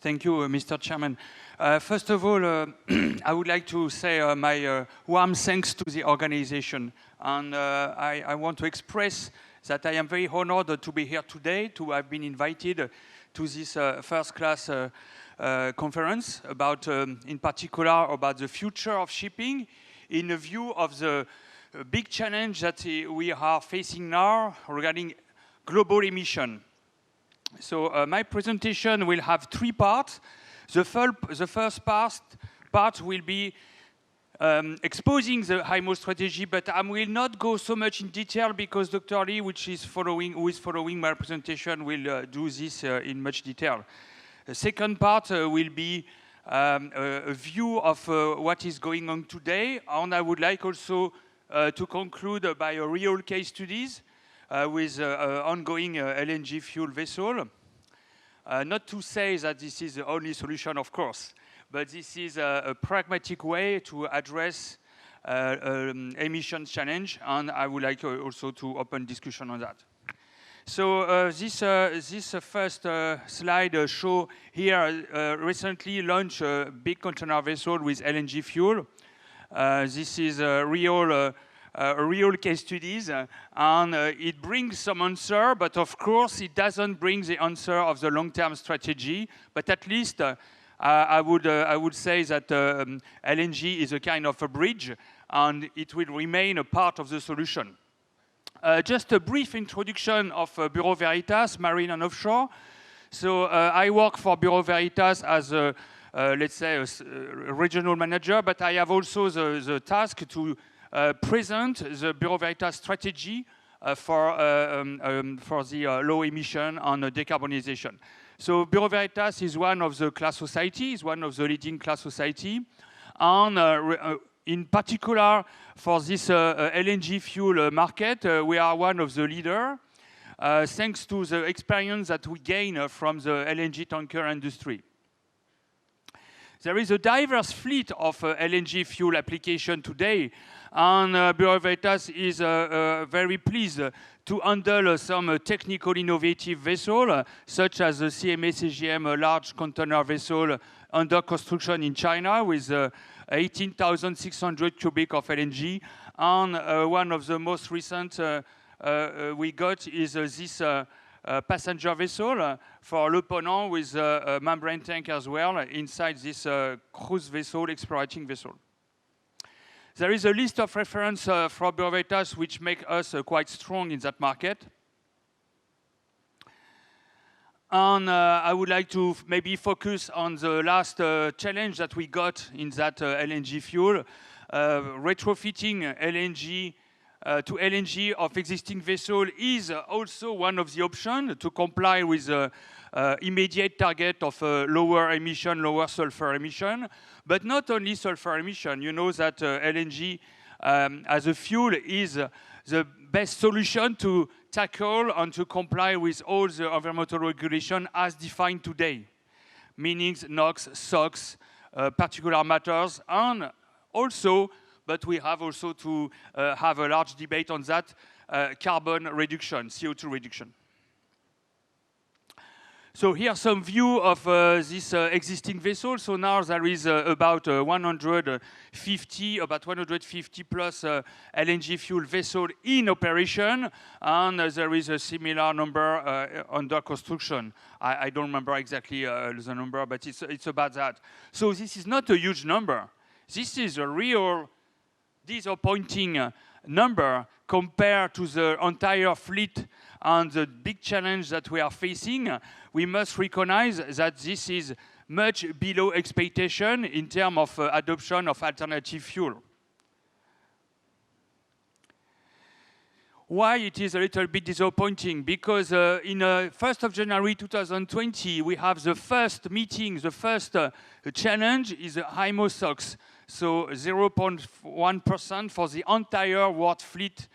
Thank you, Mr. Chairman. First of all, I would like to say my warm thanks to the organization. And I want to express that I am very honored to be here today, to have been invited to this first-class conference about, in particular, about the future of shipping in a view of the big challenge that we are facing now regarding global emission. So my presentation will have three parts. The first part will be exposing the HIMO strategy, but I will not go so much in detail because Dr. Lee, who is following my presentation, will do this in much detail. The second part will be a view of what is going on today, and I would like also to conclude by a real case studies with ongoing LNG fuel vessel. Not to say that this is the only solution, of course, but this is a pragmatic way to address emissions challenge, and I would like also to open discussion on that. So this first slide show here recently launched a big container vessel with LNG fuel. This is a real case studies, and it brings some answer, but of course it doesn't bring the answer of the long-term strategy. But at least I would say that LNG is a kind of a bridge, and it will remain a part of the solution. Just a brief introduction of Bureau Veritas, Marine and Offshore. So I work for Bureau Veritas as a, let's say, a regional manager, but I have also the task to present the Bureau Veritas strategy for the low emission and decarbonization. So Bureau Veritas is one of the class society, is one of the leading class society, and in particular for this LNG fuel market, we are one of the leaders, thanks to the experience that we gain from the LNG tanker industry. There is a diverse fleet of LNG fuel application today, and Bureau Veritas is very pleased to handle some technical innovative vessels, such as the CMA-CGM, a large container vessel under construction in China with 18,600 cubic of LNG. And one of the most recent we got is this passenger vessel for Le Ponant with a membrane tank as well inside this cruise vessel, explorating vessel. There is a list of reference from Bureau Veritas which make us quite strong in that market. And I would like to maybe focus on the last challenge that we got in that LNG fuel. Retrofitting LNG to LNG of existing vessel is also one of the options to comply with the immediate target of lower emission, lower sulfur emission. But not only sulfur emission. You know that LNG as a fuel is the best solution to tackle and to comply with all the environmental regulation as defined today, meaning NOx, SOx, particular matters, and also, but we have also to have a large debate on that, carbon reduction, CO2 reduction. So here's some view of this existing vessel. So now there is about 150 plus LNG fuel vessel in operation, and there is a similar number under construction. I don't remember exactly the number, but it's about that. So this is not a huge number. This is a real disappointing number compared to the entire fleet and the big challenge that we are facing. We must recognize that this is much below expectation in terms of adoption of alternative fuel. Why it is a little bit disappointing? Because in 1st of January 2020, we have the first meeting, the first challenge is HIMO SOx. So 0.1% for the entire world fleet,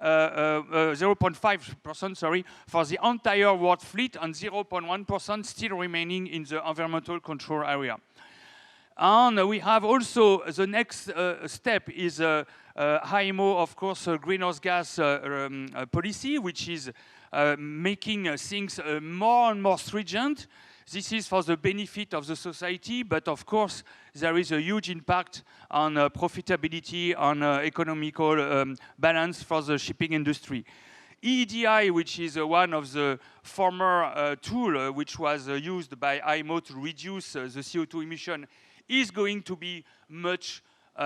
0.5%, sorry, for the entire world fleet, and 0.1% still remaining in the environmental control area. And we have also the next step is HIMO, of course, greenhouse gas policy, which is making things more and more stringent. This is for the benefit of the society, but of course, there is a huge impact on profitability, on economical balance for the shipping industry. EEDI, which is one of the former tools which was used by IMO to reduce the CO2 emission, is going to be much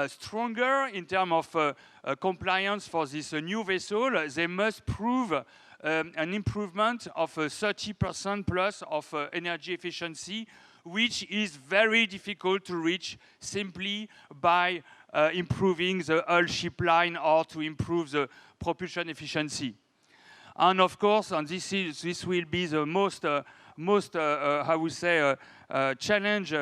stronger in terms of compliance for this new vessel. They must prove an improvement of 30% plus of energy efficiency, which is very difficult to reach simply by improving the hull ship line or to improve the propulsion efficiency. And of course, and this will be the most I would say, challenge,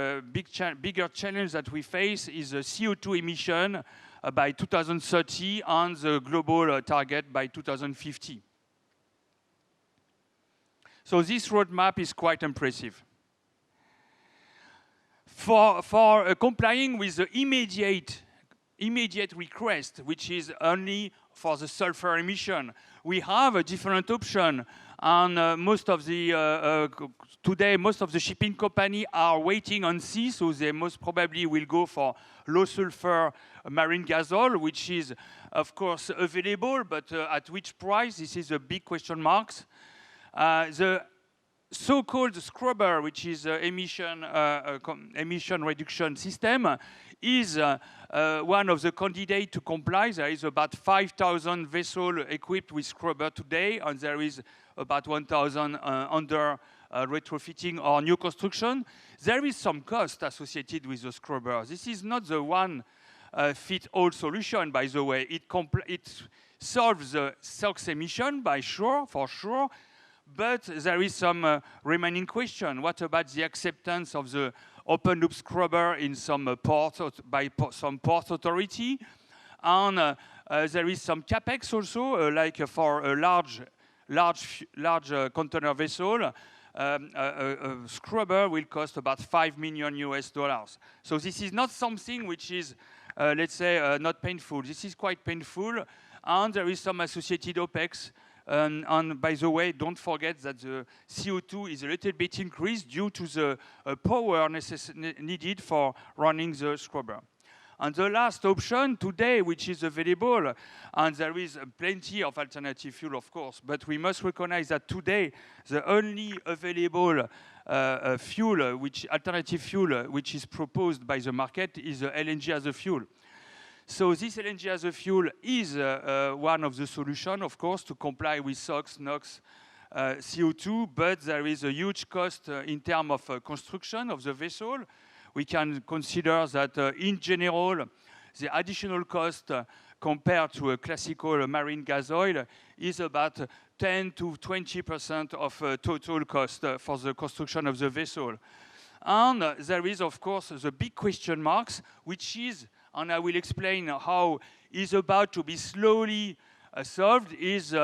bigger challenge that we face is the CO2 emission by 2030 and the global target by 2050. So this roadmap is quite impressive. For complying with the immediate request, which is only for the sulfur emission, we have a different option. And most of the today, most of the shipping companies are waiting on sea, so they most probably will go for low sulfur marine gas oil, which is of course available, but at which price? This is a big question mark. The so-called scrubber, which is emission reduction system, is one of the candidates to comply. There is about 5,000 vessels equipped with scrubber today, and there is about 1,000 under retrofitting or new construction. There is some cost associated with the scrubber. This is not the one fit-all solution, by the way. It solves the SOx emission for sure, but there is some remaining question. What about the acceptance of the open loop scrubber in some ports by some port authority? And there is some capex also, like for a large container vessel. A scrubber will cost about $5 million US. So this is not something which is, let's say, not painful. This is quite painful, and there is some associated OPEX. And by the way, don't forget that the CO2 is a little bit increased due to the power needed for running the scrubber. And the last option today, which is available, and there is plenty of alternative fuel, of course, but we must recognize that today the only available alternative fuel which is proposed by the market is LNG as a fuel. So this LNG as a fuel is one of the solutions, of course, to comply with SOx, NOx, CO2, but there is a huge cost in terms of construction of the vessel. We can consider that in general, the additional cost compared to a classical marine gas oil is about 10 to 20% of total cost for the construction of the vessel. And there is, of course, the big question marks, which is, and I will explain how is about to be slowly solved, is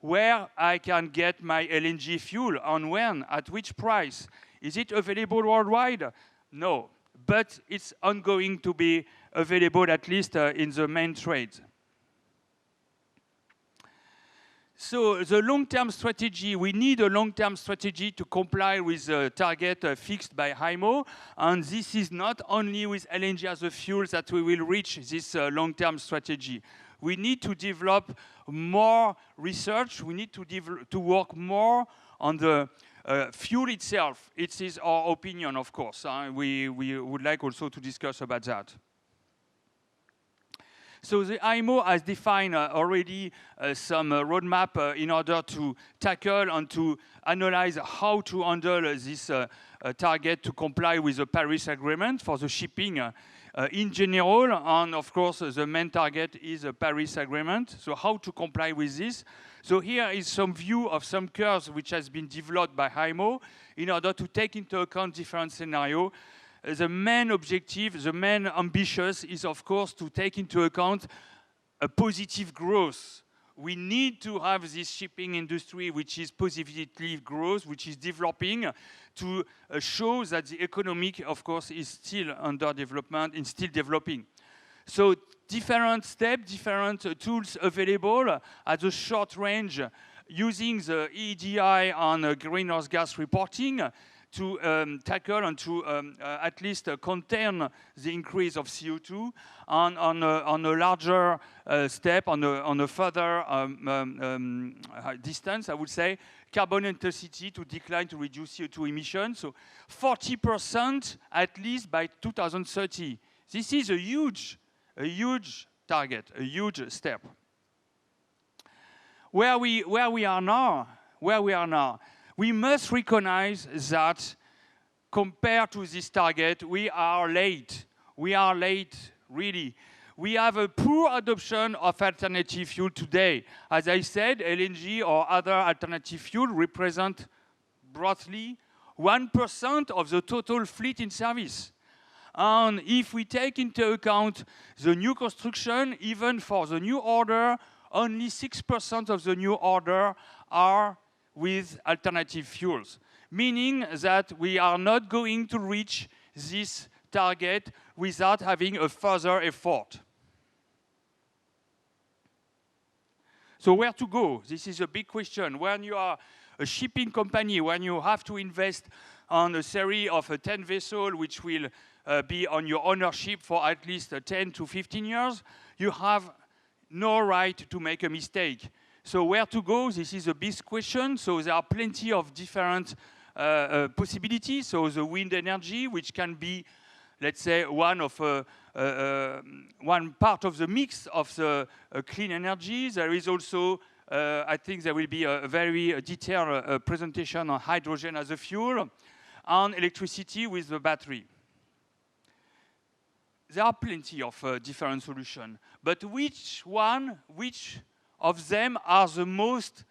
where I can get my LNG fuel, and when, at which price. Is it available worldwide? No, but it's ongoing to be available, at least in the main trades. So the long-term strategy, we need a long-term strategy to comply with the target fixed by IMO. And this is not only with LNG as a fuel that we will reach this long-term strategy. We need to develop more research. We need to work more on the fuel itself. It is our opinion, of course. We would like also to discuss about that. So the IMO has defined already some roadmap in order to tackle and to analyze how to handle this target to comply with the Paris Agreement for the shipping in general. And of course, the main target is the Paris Agreement. So how to comply with this? So here is some view of some curves which has been developed by IMO in order to take into account different scenarios. The main objective, the main ambition is, of course, to take into account a positive growth. We need to have this shipping industry which is positively growth, which is developing, to show that the economic, of course, is still under development and still developing. So different steps, different tools available at the short range using the EEDI on greenhouse gas reporting to tackle and to at least contain the increase of CO2 on a larger step, on a further distance, I would say, carbon intensity to decline to reduce CO2 emissions. So 40% at least by 2030. This is a huge target, a huge step. Where we are now, we must recognize that compared to this target, we are late. We are late, really. We have a poor adoption of alternative fuel today. As I said, LNG or other alternative fuel represent broadly 1% of the total fleet in service. And if we take into account the new construction, even for the new order, only 6% of the new order are with alternative fuels, meaning that we are not going to reach this target without having a further effort. So where to go? This is a big question. When you are a shipping company, when you have to invest on a series of 10 vessels which will be on your ownership for at least 10 to 15 years, you have no right to make a mistake. So where to go? This is a big question. So there are plenty of different possibilities. So the wind energy, which can be, let's say, one part of the mix of the clean energy. There is also, I think there will be a very detailed presentation on hydrogen as a fuel, and electricity with the battery. There are plenty of different solutions, but which of them are the most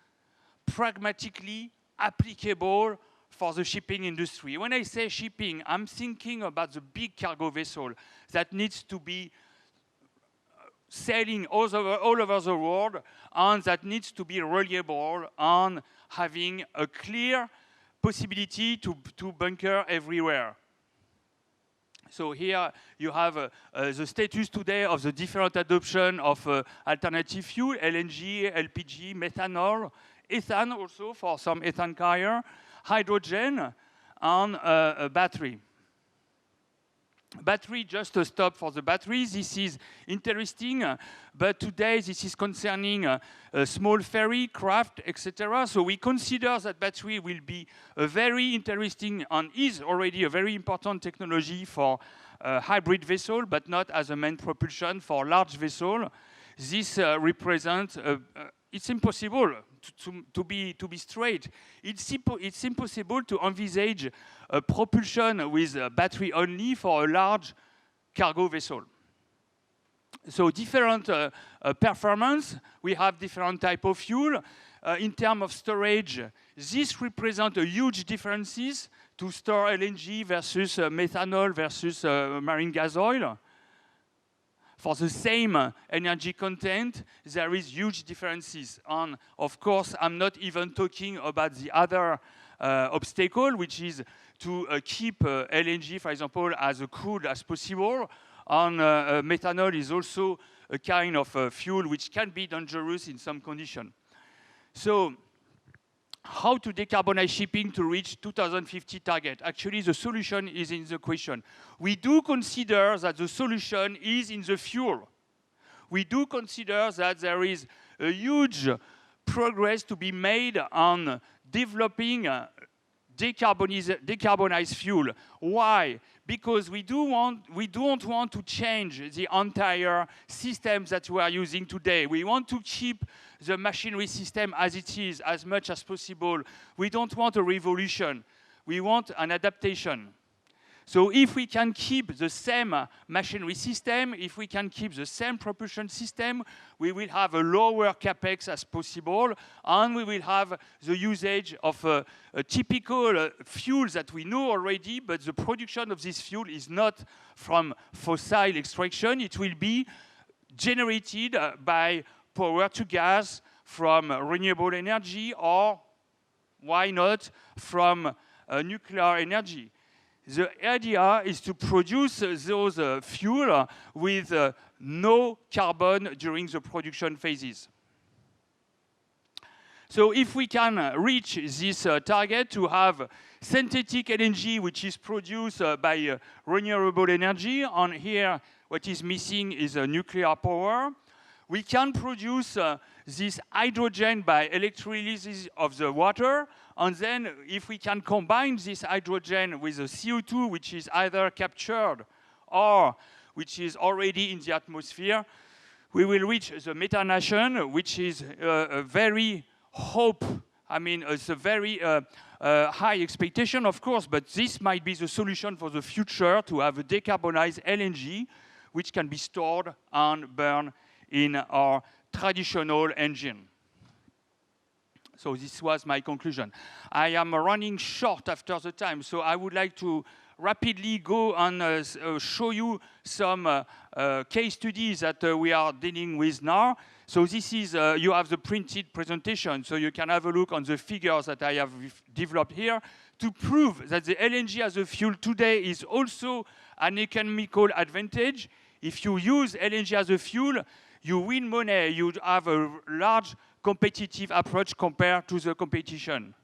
pragmatically applicable for the shipping industry? When I say shipping, I'm thinking about the big cargo vessel that needs to be sailing all over the world, and that needs to be reliable and having a clear possibility to bunker everywhere. So here you have the status today of the different adoption of alternative fuel, LNG, LPG, methanol, ethane also for some ethane carrier, hydrogen, and a battery. Battery, just a stop for the battery. This is interesting, but today this is concerning a small ferry, craft, etc. So we consider that battery will be a very interesting and is already a very important technology for hybrid vessel, but not as a main propulsion for large vessel. This represents, it's impossible to be straight. It's impossible to envisage a propulsion with a battery only for a large cargo vessel. So different performance, we have different type of fuel. In terms of storage, this represents a huge differences to store LNG versus methanol versus marine gas oil. For the same energy content, there is huge differences. And of course, I'm not even talking about the other obstacle, which is to keep LNG, for example, as crude as possible. And methanol is also a kind of fuel which can be dangerous in some condition. So how to decarbonize shipping to reach 2050 target? Actually, the solution is in the question. We do consider that the solution is in the fuel. We do consider that there is a huge progress to be made on developing decarbonized fuel. Why? Because we don't want to change the entire system that we are using today. We want to keep the machinery system as it is as much as possible. We don't want a revolution. We want an adaptation. So if we can keep the same machinery system, if we can keep the same propulsion system, we will have a lower capex as possible, and we will have the usage of a typical fuel that we know already, but the production of this fuel is not from fossil extraction. It will be generated by power to gas from renewable energy, or why not from nuclear energy. The idea is to produce those fuel with no carbon during the production phases. So if we can reach this target to have synthetic LNG, which is produced by renewable energy, and here what is missing is nuclear power, we can produce this hydrogen by electrolysis of the water, and then if we can combine this hydrogen with the CO2, which is either captured or which is already in the atmosphere, we will reach the methanation, which is a very it's a very high expectation, of course, but this might be the solution for the future to have a decarbonized LNG, which can be stored and burned in our traditional engine. So this was my conclusion. I am running short after the time, so I would like to rapidly go and show you some case studies that we are dealing with now. So this is, you have the printed presentation, so you can have a look on the figures that I have developed here to prove that the LNG as a fuel today is also an economical advantage. If you use LNG as a fuel, you win money, you have a large competitive approach compared to the competition.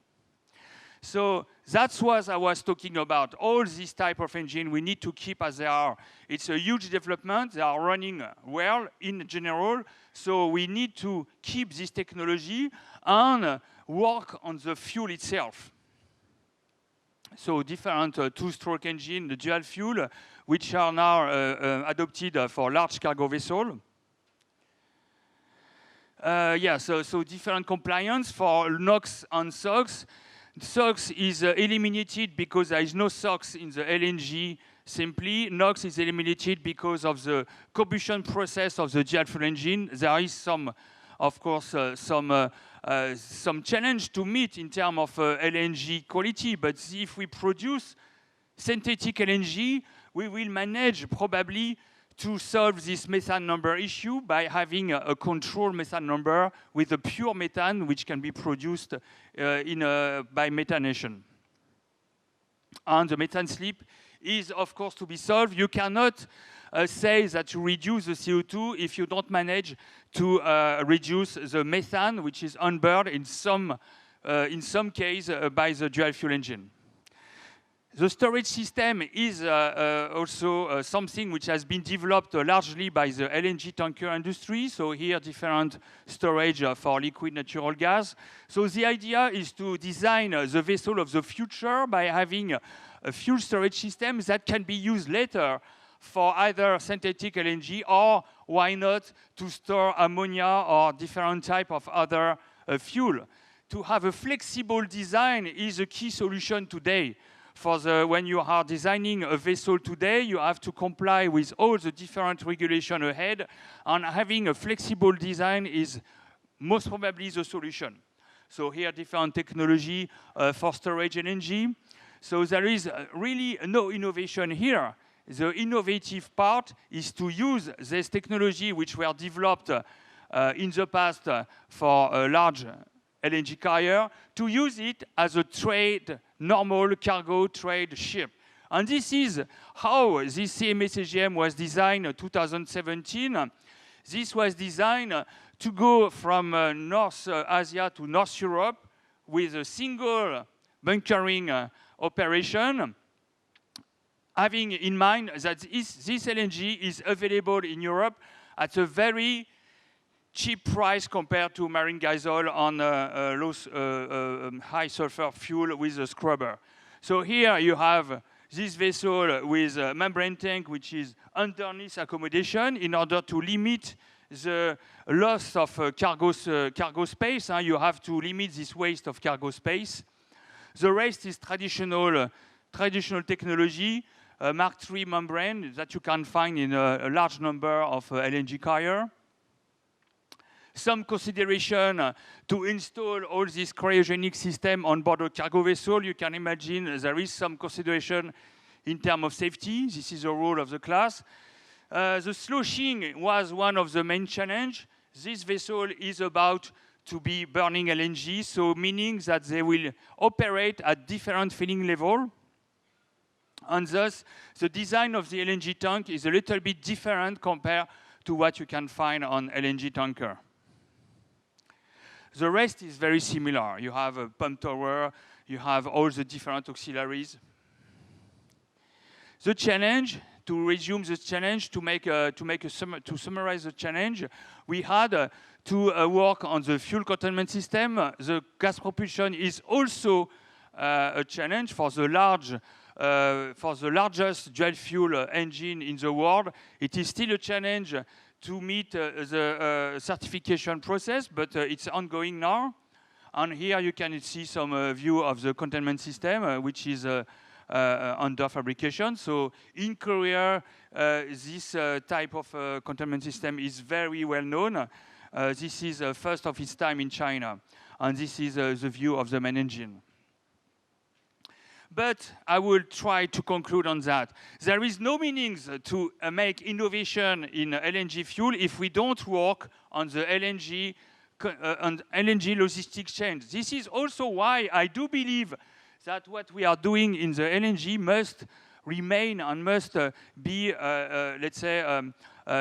So that's what I was talking about. All this type of engine we need to keep as they are. It's a huge development. They are running well in general. So we need to keep this technology and work on the fuel itself. So different two-stroke engine, the dual fuel, which are now adopted for large cargo vessel. So different compliance for NOx and SOx. SOx is eliminated because there is no SOx in the LNG simply. NOx is eliminated because of the combustion process of the dual fuel engine. There is some, of course, some challenge to meet in terms of LNG quality, but if we produce synthetic LNG, we will manage probably to solve this methane number issue by having a control methane number with a pure methane which can be produced by methanation. And the methane slip is, of course, to be solved. You cannot say that you reduce the CO2 if you don't manage to reduce the methane, which is unburned in some case by the dual fuel engine. The storage system is also something which has been developed largely by the LNG tanker industry. So here, different storage for liquid natural gas. So the idea is to design the vessel of the future by having a fuel storage system that can be used later for either synthetic LNG or, why not, to store ammonia or different type of other fuel. To have a flexible design is a key solution today. When you are designing a vessel today, you have to comply with all the different regulations ahead, and having a flexible design is most probably the solution. So here, different technology for storage LNG. So there is really no innovation here. The innovative part is to use this technology which were developed in the past for a large LNG carrier, to use it as a normal cargo trade ship. And this is how this CMA-CGM was designed in 2017. This was designed to go from North Asia to North Europe with a single bunkering operation, having in mind that this LNG is available in Europe at a very cheap price compared to marine gas oil on high sulfur fuel with a scrubber. So here you have this vessel with a membrane tank which is underneath accommodation in order to limit the loss of cargo space. You have to limit this waste of cargo space. The rest is traditional technology, Mark III membrane that you can find in a large number of LNG carriers. Some consideration to install all this cryogenic system on board a cargo vessel. You can imagine there is some consideration in terms of safety. This is the role of the class. The sloshing was one of the main challenges. This vessel is about to be burning LNG, so meaning that they will operate at different filling level. And thus, the design of the LNG tank is a little bit different compared to what you can find on LNG tanker. The rest is very similar. You have a pump tower, you have all the different auxiliaries. The challenge, to resume the challenge, to summarize the challenge, we had to work on the fuel containment system. The gas propulsion is also a challenge for the largest dual fuel engine in the world. It is still a challenge to meet the certification process, but it's ongoing now. And here you can see some view of the containment system, which is under fabrication. So in Korea, this type of containment system is very well known. This is first of its time in China. And this is the view of the main engine. But I will try to conclude on that. There is no meaning to make innovation in LNG fuel if we don't work on the LNG logistics chain. This is also why I do believe that what we are doing in the LNG must remain and must be, let's say,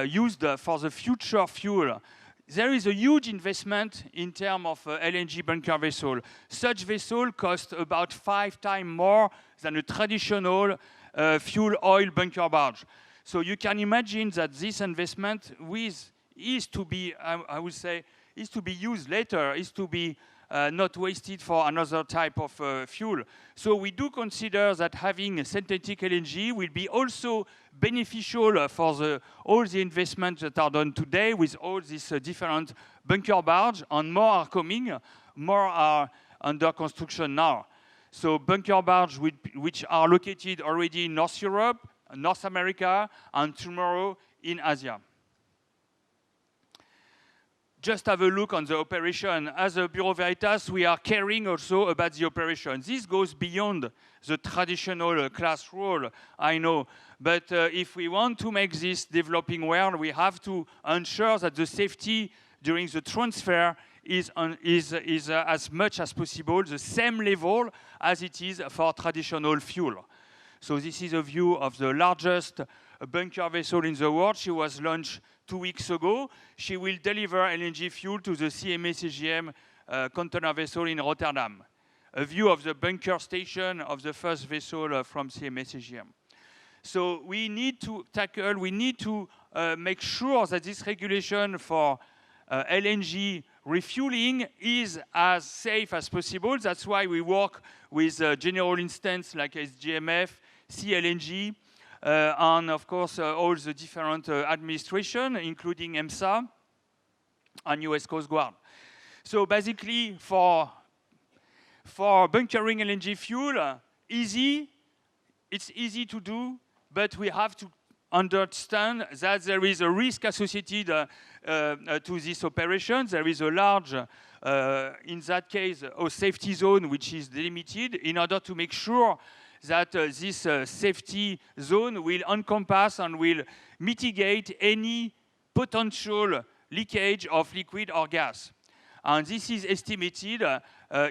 used for the future fuel. There is a huge investment in terms of LNG bunker vessel. Such vessel cost about 5 times more than a traditional fuel oil bunker barge. So you can imagine that this investment is to be, I would say, is to be used later, is to be not wasted for another type of fuel. So we do consider that having synthetic LNG will be also beneficial for all the investments that are done today with all these different bunker barge, and more are coming, more are under construction now. So bunker barge which are located already in North Europe, North America, and tomorrow in Asia. Just have a look on the operation. As a Bureau Veritas, we are caring also about the operation. This goes beyond the traditional class role, I know. But if we want to make this developing well, we have to ensure that the safety during the transfer is as much as possible the same level as it is for traditional fuel. So this is a view of the largest bunker vessel in the world. She was launched 2 weeks ago. She will deliver LNG fuel to the CMA-CGM container vessel in Rotterdam. A view of the bunker station of the first vessel from CMA-CGM. So we need to make sure that this regulation for LNG refueling is as safe as possible. That's why we work with general instance like SGMF, CLNG, and of course all the different administration, including EMSA and US Coast Guard. So basically for bunkering LNG fuel, it's easy to do, but we have to understand that there is a risk associated to this operation. There is a large, in that case, a safety zone which is delimited in order to make sure that this safety zone will encompass and will mitigate any potential leakage of liquid or gas. And this is estimated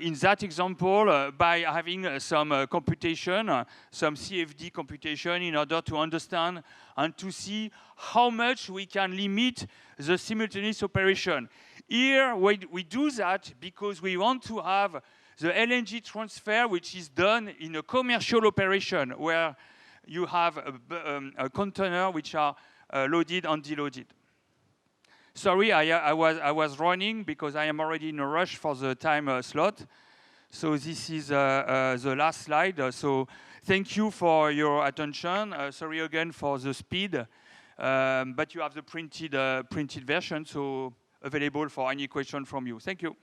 in that example by having some computation, some CFD computation in order to understand and to see how much we can limit the simultaneous operation. Here we do that because we want to have the LNG transfer which is done in a commercial operation where you have a container which are loaded and deloaded. Sorry, I was running because I am already in a rush for the time slot. So this is the last slide. So thank you for your attention. Sorry again for the speed, but you have the printed version, so available for any question from you. Thank you.